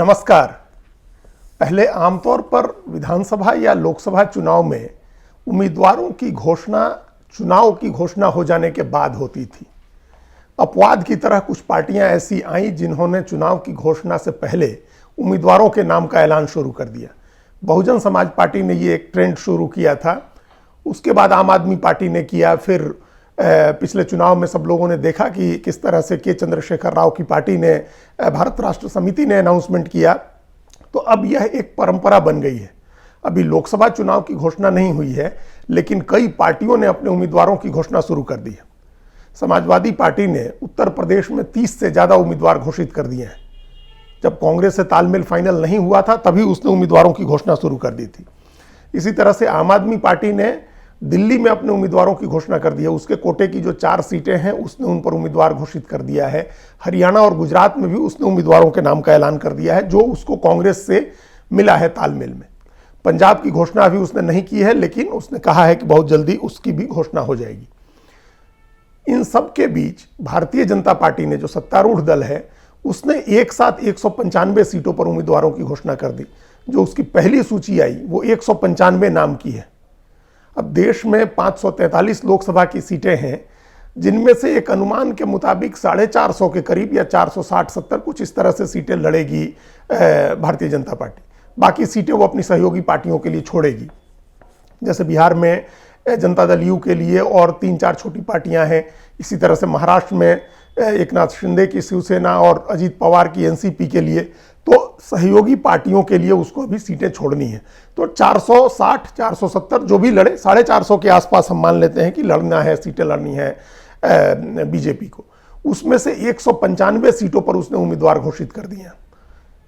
नमस्कार। पहले आमतौर पर विधानसभा या लोकसभा चुनाव में उम्मीदवारों की घोषणा चुनाव की घोषणा हो जाने के बाद होती थी। अपवाद की तरह कुछ पार्टियां ऐसी आईं जिन्होंने चुनाव की घोषणा से पहले उम्मीदवारों के नाम का ऐलान शुरू कर दिया। बहुजन समाज पार्टी ने ये एक ट्रेंड शुरू किया था, उसके बाद आम आदमी पार्टी ने किया। फिर पिछले चुनाव में सब लोगों ने देखा कि किस तरह से के चंद्रशेखर राव की पार्टी ने, भारत राष्ट्र समिति ने अनाउंसमेंट किया। तो अब यह एक परंपरा बन गई है। अभी लोकसभा चुनाव की घोषणा नहीं हुई है, लेकिन कई पार्टियों ने अपने उम्मीदवारों की घोषणा शुरू कर दी है। समाजवादी पार्टी ने उत्तर प्रदेश में 30 से ज़्यादा उम्मीदवार घोषित कर दिए हैं। जब कांग्रेस से तालमेल फाइनल नहीं हुआ था तभी उसने उम्मीदवारों की घोषणा शुरू कर दी थी। इसी तरह से आम आदमी पार्टी ने दिल्ली में अपने उम्मीदवारों की घोषणा कर दी है। उसके कोटे की जो 4 सीटें हैं उसने उन पर उम्मीदवार घोषित कर दिया है। हरियाणा और गुजरात में भी उसने उम्मीदवारों के नाम का ऐलान कर दिया है जो उसको कांग्रेस से मिला है तालमेल में। पंजाब की घोषणा अभी उसने नहीं की है, लेकिन उसने कहा है कि बहुत जल्दी उसकी भी घोषणा हो जाएगी। इन सब के बीच भारतीय जनता पार्टी ने, जो सत्तारूढ़ दल है, उसने एक साथ 195 सीटों पर उम्मीदवारों की घोषणा कर दी। जो उसकी पहली सूची आई वो 195 नाम की है। अब देश में 543 लोकसभा की सीटें हैं, जिनमें से एक अनुमान के मुताबिक 450 के करीब या 460-70 कुछ इस तरह से सीटें लड़ेगी भारतीय जनता पार्टी। बाकी सीटें वो अपनी सहयोगी पार्टियों के लिए छोड़ेगी। जैसे बिहार में जनता दल यू के लिए और 3-4 छोटी पार्टियां हैं। इसी तरह से महाराष्ट्र में एकनाथ शिंदे की शिवसेना और अजीत पवार की एनसीपी के लिए, तो सहयोगी पार्टियों के लिए उसको अभी सीटें छोड़नी है। तो 460-470 जो भी लड़े, 450 के आसपास हम मान लेते हैं कि लड़ना है, सीटें लड़नी है बीजेपी को। उसमें से 195 सीटों पर उसने उम्मीदवार घोषित कर दिए हैं।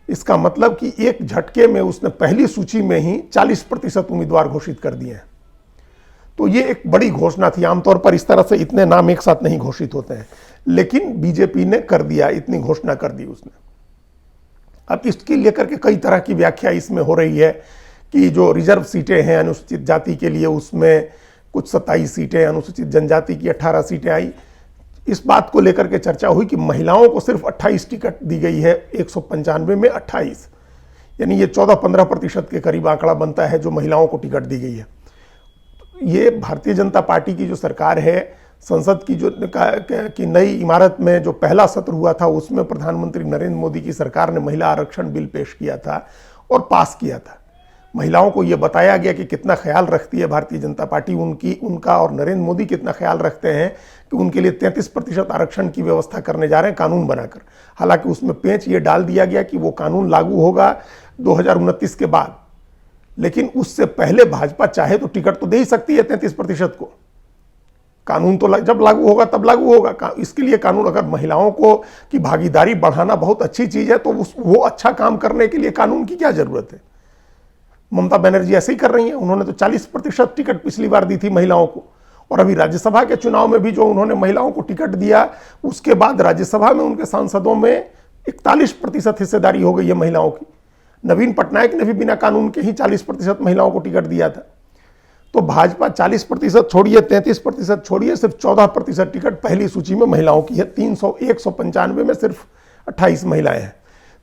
इसका मतलब कि एक झटके में उसने पहली सूची में ही 40% उम्मीदवार घोषित कर दिए हैं। तो ये एक बड़ी घोषणा थी। आमतौर पर इस तरह से इतने नाम एक साथ नहीं घोषित होते हैं, लेकिन बीजेपी ने कर दिया, इतनी घोषणा कर दी उसने। अब इसकी लेकर के कई तरह की व्याख्या इसमें हो रही है कि जो रिजर्व सीटें हैं अनुसूचित जाति के लिए, उसमें कुछ 27 सीटें, अनुसूचित जनजाति की 18 सीटें आई। इस बात को लेकर के चर्चा हुई कि महिलाओं को सिर्फ 28 टिकट दी गई है, 195 में 28, यानी ये 14-15% के करीब आंकड़ा बनता है जो महिलाओं को टिकट दी गई है। ये भारतीय जनता पार्टी की जो सरकार है, संसद की जो की नई इमारत में जो पहला सत्र हुआ था उसमें प्रधानमंत्री नरेंद्र मोदी की सरकार ने महिला आरक्षण बिल पेश किया था और पास किया था। महिलाओं को यह बताया गया कि कितना ख्याल रखती है भारतीय जनता पार्टी उनका, और नरेंद्र मोदी कितना ख्याल रखते हैं कि उनके लिए 33% आरक्षण की व्यवस्था करने जा रहे हैं कानून बनाकर। हालांकि उसमें पेंच ये डाल दिया गया कि वो कानून लागू होगा 2029 के बाद, लेकिन उससे पहले भाजपा चाहे तो टिकट तो दे ही सकती है 33% को। कानून तो जब लागू होगा तब लागू होगा। इसके लिए कानून, अगर महिलाओं को की भागीदारी बढ़ाना बहुत अच्छी चीज है तो वो अच्छा काम करने के लिए कानून की क्या जरूरत है। ममता बनर्जी ऐसे ही कर रही हैं। उन्होंने तो 40% टिकट पिछली बार दी थी महिलाओं को, और अभी राज्यसभा के चुनाव में भी जो उन्होंने महिलाओं को टिकट दिया, उसके बाद राज्यसभा में उनके सांसदों में 41% हिस्सेदारी हो गई है महिलाओं की। नवीन पटनायक ने भी बिना कानून के ही 40% महिलाओं को टिकट दिया था। तो भाजपा 40% छोड़िए, 33% छोड़िए, सिर्फ 14% टिकट पहली सूची में महिलाओं की है। 195 में सिर्फ 28 महिलाएं हैं।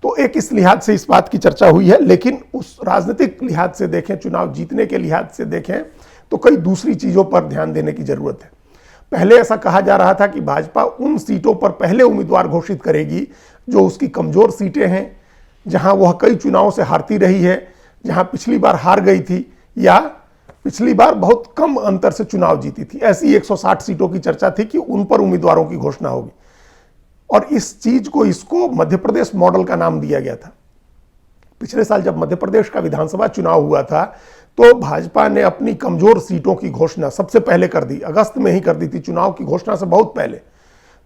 तो एक इस लिहाज से इस बात की चर्चा हुई है, लेकिन उस राजनीतिक लिहाज से देखें, चुनाव जीतने के लिहाज से देखें, तो कई दूसरी चीजों पर ध्यान देने की जरूरत है। पहले ऐसा कहा जा रहा था कि भाजपा उन सीटों पर पहले उम्मीदवार घोषित करेगी जो उसकी कमजोर सीटें हैं, जहां वह कई चुनावों से हारती रही है, जहां पिछली बार हार गई थी या पिछली बार बहुत कम अंतर से चुनाव जीती थी। ऐसी 160 सीटों की चर्चा थी कि उन पर उम्मीदवारों की घोषणा होगी, और इस चीज को, इसको मध्य प्रदेश मॉडल का नाम दिया गया था। पिछले साल जब मध्य प्रदेश का विधानसभा चुनाव हुआ था तो भाजपा ने अपनी कमजोर सीटों की घोषणा सबसे पहले कर दी, अगस्त में ही कर दी थी। चुनाव की घोषणा से बहुत पहले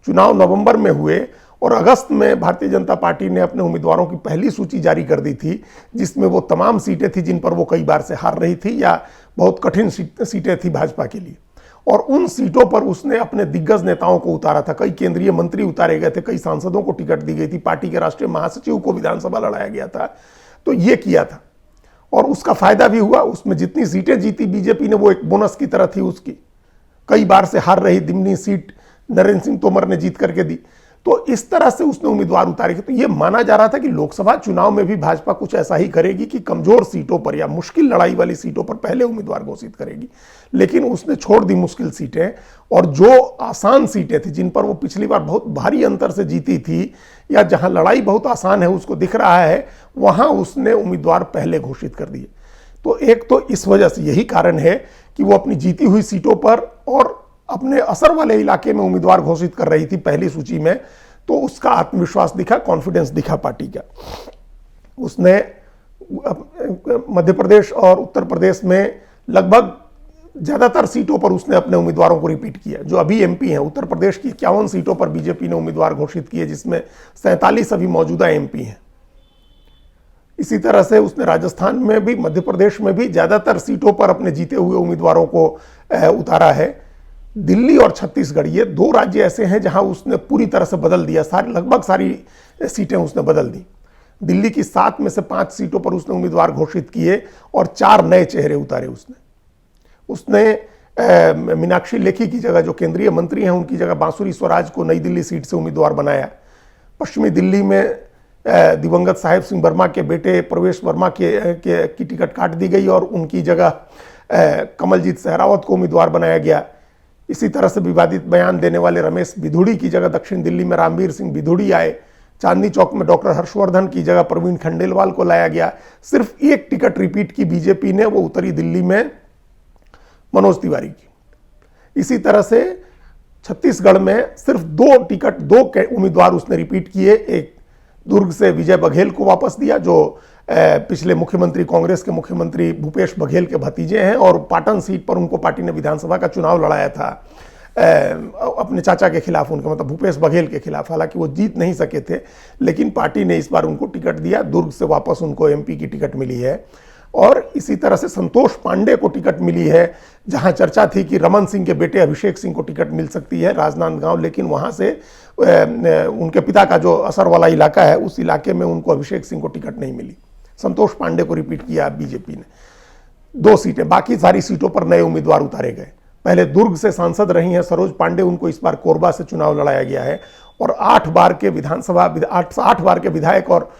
चुनाव नवंबर में हुए, और अगस्त में भारतीय जनता पार्टी ने अपने उम्मीदवारों की पहली सूची जारी कर दी थी, जिसमें वो तमाम सीटें थी जिन पर वो कई बार से हार रही थी या बहुत कठिन सीटें थी भाजपा के लिए। और उन सीटों पर उसने अपने दिग्गज नेताओं को उतारा था। कई केंद्रीय मंत्री उतारे गए थे, कई सांसदों को टिकट दी गई थी, पार्टी के राष्ट्रीय महासचिव को विधानसभा लड़ाया गया था। तो ये किया था और उसका फायदा भी हुआ। उसमें जितनी सीटें जीती बीजेपी ने, वो एक बोनस की तरह थी उसकी। कई बार से हार रही दिमनी सीट नरेंद्र सिंह तोमर ने जीत करके दी। तो इस तरह से उसने उम्मीदवार उतारे। तो ये माना जा रहा था कि लोकसभा चुनाव में भी भाजपा कुछ ऐसा ही करेगी कि कमजोर सीटों पर या मुश्किल लड़ाई वाली सीटों पर पहले उम्मीदवार घोषित करेगी, लेकिन उसने छोड़ दी मुश्किल सीटें, और जो आसान सीटें थी जिन पर वो पिछली बार बहुत भारी अंतर से जीती थी या जहां लड़ाई बहुत आसान है उसको दिख रहा है, वहां उसने उम्मीदवार पहले घोषित कर दिए। तो एक तो इस वजह से यही कारण है कि वो अपनी जीती हुई सीटों पर और अपने असर वाले इलाके में उम्मीदवार घोषित कर रही थी पहली सूची में, तो उसका आत्मविश्वास दिखा, कॉन्फिडेंस दिखा पार्टी का। उसने मध्य प्रदेश और उत्तर प्रदेश में लगभग ज्यादातर सीटों पर उसने अपने उम्मीदवारों को रिपीट किया। जो अभी एमपी हैं, उत्तर प्रदेश की 51 सीटों पर बीजेपी ने उम्मीदवार घोषित किए, जिसमें 47 अभी मौजूदा एमपी हैं। इसी तरह से उसने राजस्थान में भी, मध्य प्रदेश में भी ज्यादातर सीटों पर अपने जीते हुए उम्मीदवारों को उतारा है। दिल्ली और छत्तीसगढ़, ये दो राज्य ऐसे हैं जहां उसने पूरी तरह से बदल दिया, लगभग सारी सीटें उसने बदल दी। दिल्ली की 7 में से 5 सीटों पर उसने उम्मीदवार घोषित किए और 4 नए चेहरे उतारे। उसने मीनाक्षी लेखी की जगह, जो केंद्रीय मंत्री हैं, उनकी जगह बांसुरी स्वराज को नई दिल्ली सीट से उम्मीदवार बनाया। पश्चिमी दिल्ली में दिवंगत साहेब सिंह वर्मा के बेटे प्रवेश वर्मा की टिकट काट दी गई और उनकी जगह कमलजीत सहरावत को उम्मीदवार बनाया गया। इसी तरह से विवादित बयान देने वाले रमेश बिधूड़ी की जगह दक्षिण दिल्ली में रामवीर सिंह बिधूड़ी आए। चांदनी चौक में डॉक्टर हर्षवर्धन की जगह प्रवीण खंडेलवाल को लाया गया। सिर्फ एक टिकट रिपीट की बीजेपी ने, वो उतरी दिल्ली में मनोज तिवारी की। इसी तरह से छत्तीसगढ़ में सिर्फ 2 टिकट, 2 उम्मीदवार उसने रिपीट किए। एक दुर्ग से विजय बघेल को वापस दिया, जो पिछले मुख्यमंत्री, कांग्रेस के मुख्यमंत्री भूपेश बघेल के भतीजे हैं, और पाटन सीट पर उनको पार्टी ने विधानसभा का चुनाव लड़ाया था अपने चाचा के खिलाफ, उनके मतलब भूपेश बघेल के खिलाफ। हालांकि वो जीत नहीं सके थे, लेकिन पार्टी ने इस बार उनको टिकट दिया। दुर्ग से वापस उनको एमपी की टिकट मिली है। और इसी तरह से संतोष पांडे को टिकट मिली है, जहां चर्चा थी कि रमन सिंह के बेटे अभिषेक सिंह को टिकट मिल सकती है राजनांदगांव, लेकिन वहां से उनके पिता का जो असर वाला इलाका है, उस इलाके में उनको अभिषेक सिंह को टिकट नहीं मिली। संतोष पांडे को रिपीट किया बीजेपी ने। 2 सीटें, बाकी सारी सीटों पर नए उम्मीदवार उतारे गए। पहले दुर्ग से सांसद रही हैं सरोज पांडे, उनको इस बार कोरबा से चुनाव लड़ाया गया है। और 8 बार के विधायक और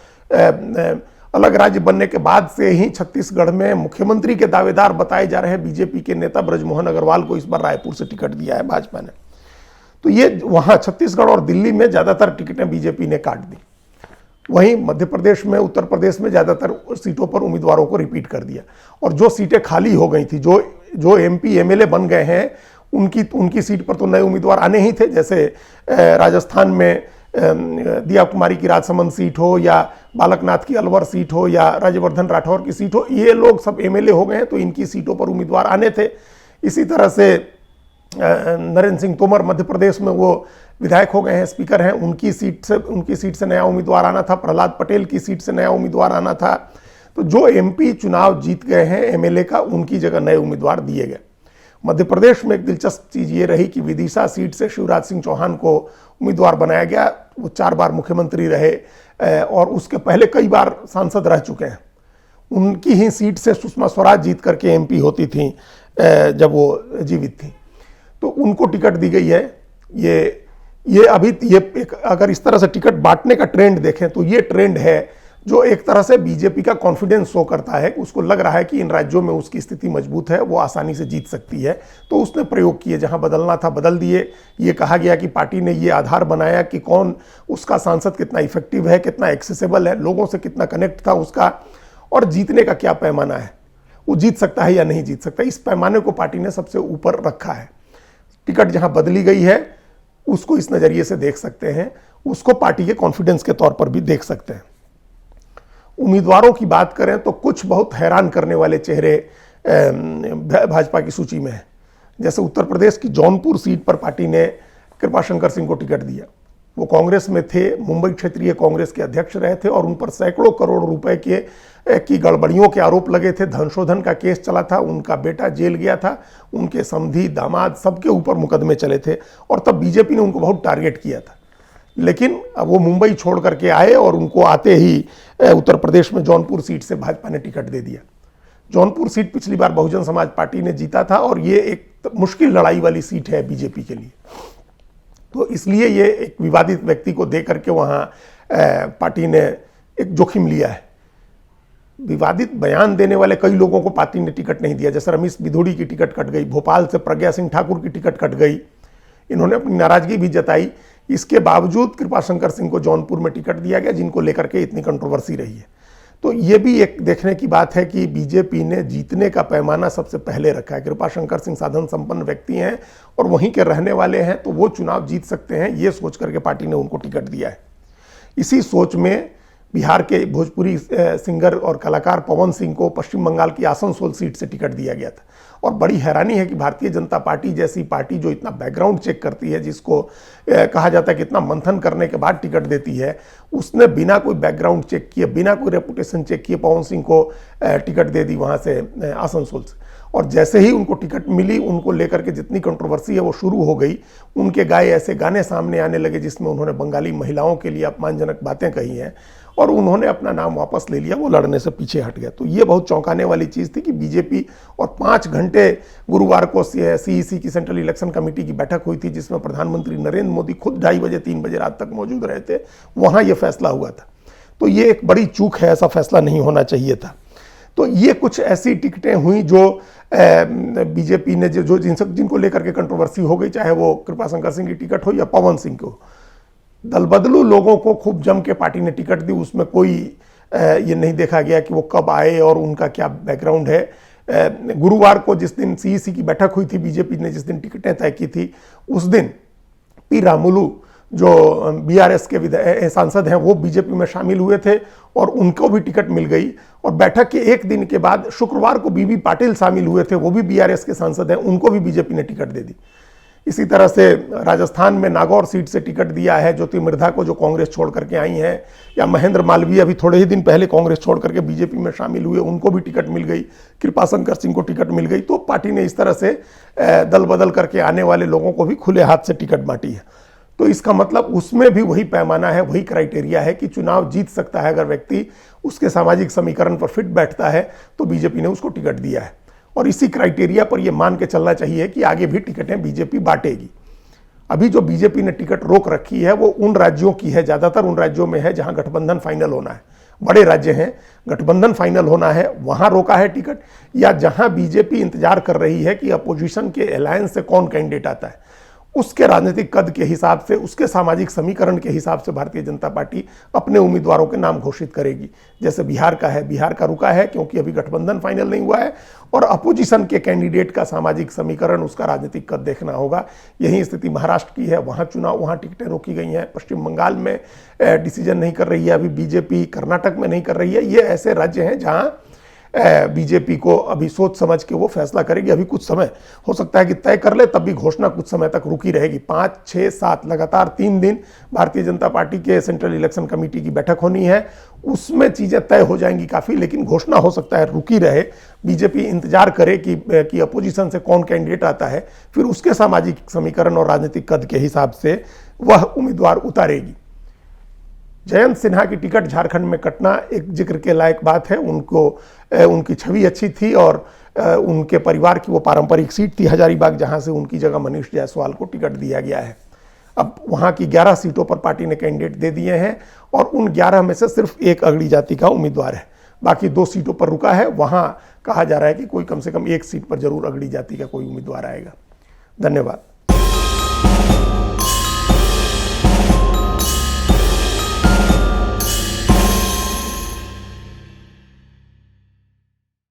अलग राज्य बनने के बाद से ही छत्तीसगढ़ में मुख्यमंत्री के दावेदार बताए जा रहे बीजेपी के नेता ब्रजमोहन अग्रवाल को इस बार रायपुर से टिकट दिया है भाजपा ने। तो ये वहां छत्तीसगढ़ और दिल्ली में ज्यादातर टिकटें बीजेपी ने काट दी। वहीं मध्य प्रदेश में, उत्तर प्रदेश में ज्यादातर सीटों पर उम्मीदवारों को रिपीट कर दिया। और जो सीटें खाली हो गई थी, जो एमपी एमएलए बन गए हैं, उनकी सीट पर तो नए उम्मीदवार आने ही थे। जैसे राजस्थान में दिया कुमारी की राजसमंद सीट हो, या बालकनाथ की अलवर सीट हो, या राज्यवर्धन राठौर की सीट हो, ये लोग सब एमएलए हो गए हैं, तो इनकी सीटों पर उम्मीदवार आने थे। इसी तरह से नरेंद्र सिंह तोमर मध्य प्रदेश में वो विधायक हो गए हैं, स्पीकर हैं, उनकी सीट से नया उम्मीदवार आना था। प्रहलाद पटेल की सीट से नया उम्मीदवार आना था। तो जो एमपी चुनाव जीत गए हैं एमएलए का, उनकी जगह नए उम्मीदवार दिए गए। मध्य प्रदेश में एक दिलचस्प चीज ये रही कि विदिशा सीट से शिवराज सिंह चौहान को उम्मीदवार बनाया गया। वो 4 बार मुख्यमंत्री रहे और उसके पहले कई बार सांसद रह चुके हैं। उनकी ही सीट से सुषमा स्वराज जीत करके एमपी होती थी जब वो जीवित थी, तो उनको टिकट दी गई है। ये अभी एक, अगर इस तरह से टिकट बांटने का ट्रेंड देखें तो ये ट्रेंड है जो एक तरह से बीजेपी का कॉन्फिडेंस शो करता है। उसको लग रहा है कि इन राज्यों में उसकी स्थिति मजबूत है, वो आसानी से जीत सकती है, तो उसने प्रयोग किए। जहां बदलना था बदल दिए। ये कहा गया कि पार्टी ने ये आधार बनाया कि कौन उसका सांसद कितना इफेक्टिव है, कितना एक्सेसिबल है, लोगों से कितना कनेक्ट था उसका, और जीतने का क्या पैमाना है, वो जीत सकता है या नहीं जीत सकता। इस पैमाने को पार्टी ने सबसे ऊपर रखा है। टिकट जहां बदली गई है उसको इस नजरिए से देख सकते हैं, उसको पार्टी के कॉन्फिडेंस के तौर पर भी देख सकते हैं। उम्मीदवारों की बात करें तो कुछ बहुत हैरान करने वाले चेहरे भाजपा की सूची में हैं। जैसे उत्तर प्रदेश की जौनपुर सीट पर पार्टी ने कृपाशंकर सिंह को टिकट दिया। वो कांग्रेस में थे, मुंबई क्षेत्रीय कांग्रेस के अध्यक्ष रहे थे, और उन पर सैकड़ों करोड़ रुपए की गड़बड़ियों के आरोप लगे थे। धनशोधन का केस चला था, उनका बेटा जेल गया था, उनके समधी, दामाद, सबके ऊपर मुकदमे चले थे, और तब बीजेपी ने उनको बहुत टारगेट किया था। लेकिन अब वो मुंबई छोड़ करके आए और उनको आते ही उत्तर प्रदेश में जौनपुर सीट से भाजपा ने टिकट दे दिया। जौनपुर सीट पिछली बार बहुजन समाज पार्टी ने जीता था, और ये एक मुश्किल लड़ाई वाली सीट है बीजेपी के लिए। तो इसलिए ये एक विवादित व्यक्ति को दे करके वहाँ पार्टी ने एक जोखिम लिया है। विवादित बयान देने वाले कई लोगों को पार्टी ने टिकट नहीं दिया, जैसे रमेश बिधोड़ी की टिकट कट गई, भोपाल से प्रज्ञा सिंह ठाकुर की टिकट कट गई, इन्होंने अपनी नाराजगी भी जताई। इसके बावजूद कृपाशंकर सिंह को जौनपुर में टिकट दिया गया, जिनको लेकर के इतनी कंट्रोवर्सी रही है। तो ये भी एक देखने की बात है कि बीजेपी ने जीतने का पैमाना सबसे पहले रखा है। कृपाशंकर सिंह साधन संपन्न व्यक्ति हैं और वहीं के रहने वाले हैं, तो वो चुनाव जीत सकते हैं, ये सोच करके पार्टी ने उनको टिकट दिया है। इसी सोच में बिहार के भोजपुरी सिंगर और कलाकार पवन सिंह को पश्चिम बंगाल की आसनसोल सीट से टिकट दिया गया था। और बड़ी हैरानी है कि भारतीय जनता पार्टी जैसी पार्टी जो इतना बैकग्राउंड चेक करती है, जिसको कहा जाता है कि इतना मंथन करने के बाद टिकट देती है, उसने बिना कोई बैकग्राउंड चेक किए, बिना कोई रेपुटेशन चेक किए पवन सिंह को टिकट दे दी वहाँ से आसनसोल से। और जैसे ही उनको टिकट मिली, उनको लेकर के जितनी कंट्रोवर्सी है वो शुरू हो गई। उनके गाए ऐसे गाने सामने आने लगे जिसमें उन्होंने बंगाली महिलाओं के लिए अपमानजनक बातें कही हैं और उन्होंने अपना नाम वापस ले लिया, वो लड़ने से पीछे हट गया। तो ये बहुत चौंकाने वाली चीज़ थी कि बीजेपी, और 5 घंटे गुरुवार को सीईसी की सेंट्रल इलेक्शन कमेटी की बैठक हुई थी, जिसमें प्रधानमंत्री नरेंद्र मोदी खुद 2:30 बजे 3 बजे रात तक मौजूद रहे थे, वहाँ ये फैसला हुआ था। तो ये एक बड़ी चूक है, ऐसा फैसला नहीं होना चाहिए था। तो ये कुछ ऐसी टिकटें हुई जो बीजेपी ने जो जिनको लेकर के कंट्रोवर्सी हो गई, चाहे वो कृपाशंकर सिंह की टिकट हो या पवन सिंह को। दल बदलू लोगों को खूब जम के पार्टी ने टिकट दी, उसमें कोई ये नहीं देखा गया कि वो कब आए और उनका क्या बैकग्राउंड है। गुरुवार को जिस दिन सीईसी की बैठक हुई थी, बीजेपी ने जिस दिन टिकटें तय की थी, उस दिन पी रामुलू जो बीआरएस के सांसद हैं, वो बीजेपी में शामिल हुए थे और उनको भी टिकट मिल गई। और बैठक के एक दिन के बाद शुक्रवार को बीबी पाटिल शामिल हुए थे, वो भी बीआरएस के सांसद हैं, उनको भी बीजेपी ने टिकट दे दी। इसी तरह से राजस्थान में नागौर सीट से टिकट दिया है ज्योति मिर्धा को, जो कांग्रेस छोड़ करके आई हैं, या महेंद्र मालवीय अभी थोड़े ही दिन पहले कांग्रेस छोड़ करके बीजेपी में शामिल हुए, उनको भी टिकट मिल गई। कृपाशंकर सिंह को टिकट मिल गई। तो पार्टी ने इस तरह से दल बदल करके आने वाले लोगों को भी खुले हाथ से टिकट बांटी है। तो इसका मतलब उसमें भी वही पैमाना है, वही क्राइटेरिया है कि चुनाव जीत सकता है अगर व्यक्ति उसके सामाजिक समीकरण पर फिट बैठता है, तो बीजेपी ने उसको टिकट दिया है। और इसी क्राइटेरिया पर यह मान के चलना चाहिए कि आगे भी टिकटें बीजेपी बांटेगी। अभी जो बीजेपी ने टिकट रोक रखी है वो उन राज्यों की है, ज़्यादातर उन राज्यों में है जहां गठबंधन फाइनल होना है। बड़े राज्य हैं, गठबंधन फाइनल होना है, वहां रोका है टिकट, या जहां बीजेपी इंतजार कर रही है कि अपोजिशन के अलायंस से कौन कैंडिडेट आता है, उसके राजनीतिक कद के हिसाब से, उसके सामाजिक समीकरण के हिसाब से भारतीय जनता पार्टी अपने उम्मीदवारों के नाम घोषित करेगी। जैसे बिहार का है, बिहार का रुका है क्योंकि अभी गठबंधन फाइनल नहीं हुआ है और अपोजिशन के कैंडिडेट का सामाजिक समीकरण, उसका राजनीतिक कद देखना होगा। यही स्थिति महाराष्ट्र की है, वहाँ चुनाव, वहाँ टिकटें रोकी गई हैं। पश्चिम बंगाल में डिसीजन नहीं कर रही है अभी बीजेपी, कर्नाटक में नहीं कर रही है। ये ऐसे राज्य हैं जहाँ बीजेपी को अभी सोच समझ के वो फैसला करेगी। अभी कुछ समय हो सकता है कि तय कर ले, तब भी घोषणा कुछ समय तक रुकी रहेगी। 5, 6, 7 लगातार 3 दिन भारतीय जनता पार्टी के सेंट्रल इलेक्शन कमेटी की बैठक होनी है, उसमें चीज़ें तय हो जाएंगी काफ़ी, लेकिन घोषणा हो सकता है रुकी रहे। बीजेपी इंतजार करे कि अपोजिशन से कौन कैंडिडेट आता है, फिर उसके सामाजिक समीकरण और राजनीतिक कद के हिसाब से वह उम्मीदवार उतारेगी। जयंत सिन्हा की टिकट झारखंड में कटना एक जिक्र के लायक बात है। उनकी छवि अच्छी थी और उनके परिवार की वो पारंपरिक सीट थी हजारीबाग, जहां से उनकी जगह मनीष जायसवाल को टिकट दिया गया है। अब वहां की 11 सीटों पर पार्टी ने कैंडिडेट दे दिए हैं और उन 11 में से सिर्फ एक अगड़ी जाति का उम्मीदवार है, बाकी 2 सीटों पर रुका है। वहां कहा जा रहा है कि कोई कम से कम 1 सीट पर जरूर अगड़ी जाति का कोई उम्मीदवार आएगा। धन्यवाद।